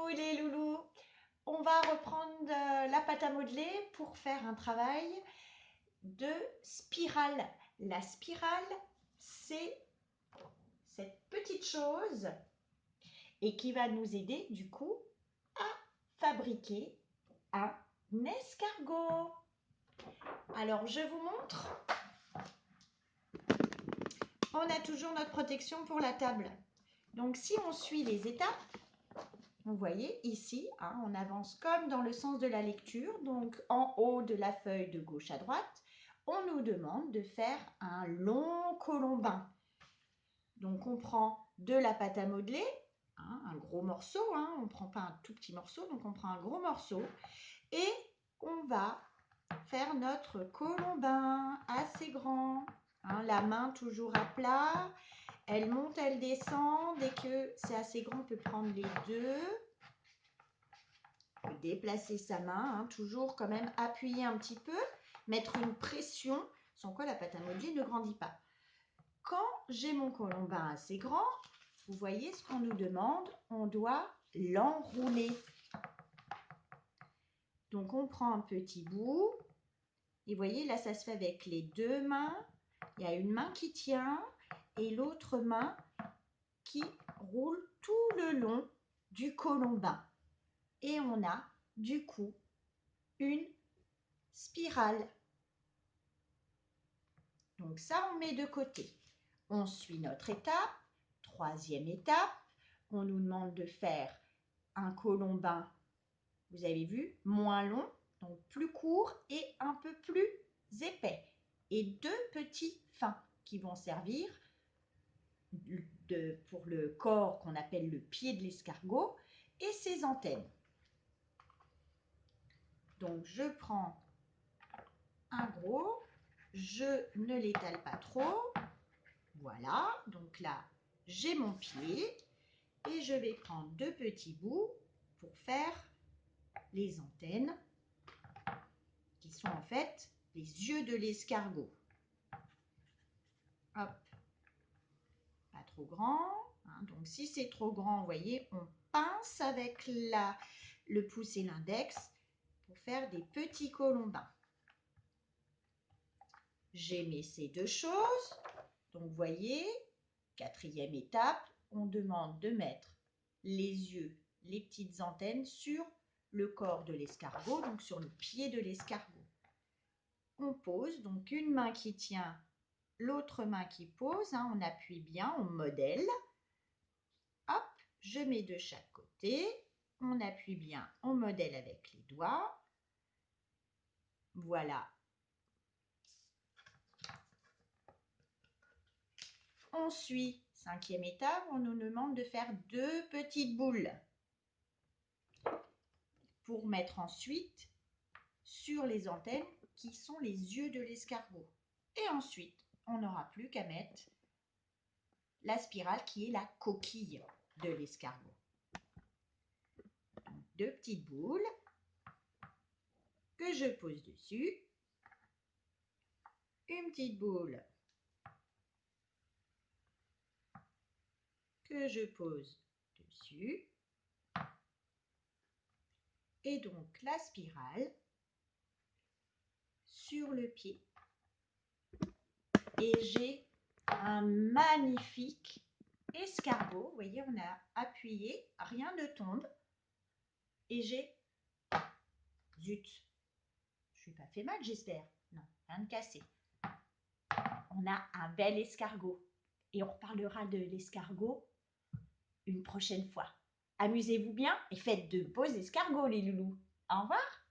Coucou les loulous, on va reprendre la pâte à modeler pour faire un travail de spirale. La spirale, c'est cette petite chose et qui va nous aider du coup à fabriquer un escargot. Alors je vous montre. On a toujours notre protection pour la table. Donc si on suit les étapes, vous voyez ici, on avance comme dans le sens de la lecture. Donc en haut de la feuille de gauche à droite, on nous demande de faire un long colombin. Donc on prend de la pâte à modeler, un gros morceau, on ne prend pas un tout petit morceau, donc on prend un gros morceau et on va faire notre colombin assez grand. La main toujours à plat, elle monte, elle descend. Dès que c'est assez grand, on peut prendre les deux. On peut déplacer sa main, toujours quand même appuyer un petit peu, mettre une pression, sans quoi la pâte à modeler ne grandit pas. Quand j'ai mon colombin assez grand, vous voyez ce qu'on nous demande, on doit l'enrouler. Donc on prend un petit bout, et vous voyez là ça se fait avec les deux mains. Il y a une main qui tient et l'autre main qui roule tout le long du colombin. Et on a du coup une spirale. Donc ça, on met de côté. On suit notre étape. Troisième étape, on nous demande de faire un colombin, vous avez vu, moins long, donc plus court et un peu plus épais. Et deux petits fins qui vont servir pour le corps qu'on appelle le pied de l'escargot et ses antennes. Donc je prends un gros, je ne l'étale pas trop. Voilà, donc là, j'ai mon pied et je vais prendre deux petits bouts pour faire les antennes qui sont en fait les yeux de l'escargot. Hop, pas trop grand. Donc si c'est trop grand, vous voyez, on pince avec le pouce et l'index pour faire des petits colombins. J'ai mis ces deux choses. Donc vous voyez, quatrième étape, on demande de mettre les yeux, les petites antennes sur le corps de l'escargot, donc sur le pied de l'escargot. On pose, donc une main qui tient, l'autre main qui pose, on appuie bien, on modèle. Hop, je mets de chaque côté, on appuie bien, on modèle avec les doigts. Voilà. On suit, cinquième étape, on nous demande de faire deux petites boules pour mettre ensuite sur les antennes qui sont les yeux de l'escargot. Et ensuite, on n'aura plus qu'à mettre la spirale qui est la coquille de l'escargot. Deux petites boules que je pose dessus. Une petite boule que je pose dessus. Et donc la spirale sur le pied. Et j'ai un magnifique escargot. Vous voyez, on a appuyé, rien ne tombe. Et j'ai... Zut, je ne suis pas fait mal, j'espère. Non, rien de cassé. On a un bel escargot. Et on reparlera de l'escargot une prochaine fois. Amusez-vous bien et faites de beaux escargots, les loulous. Au revoir.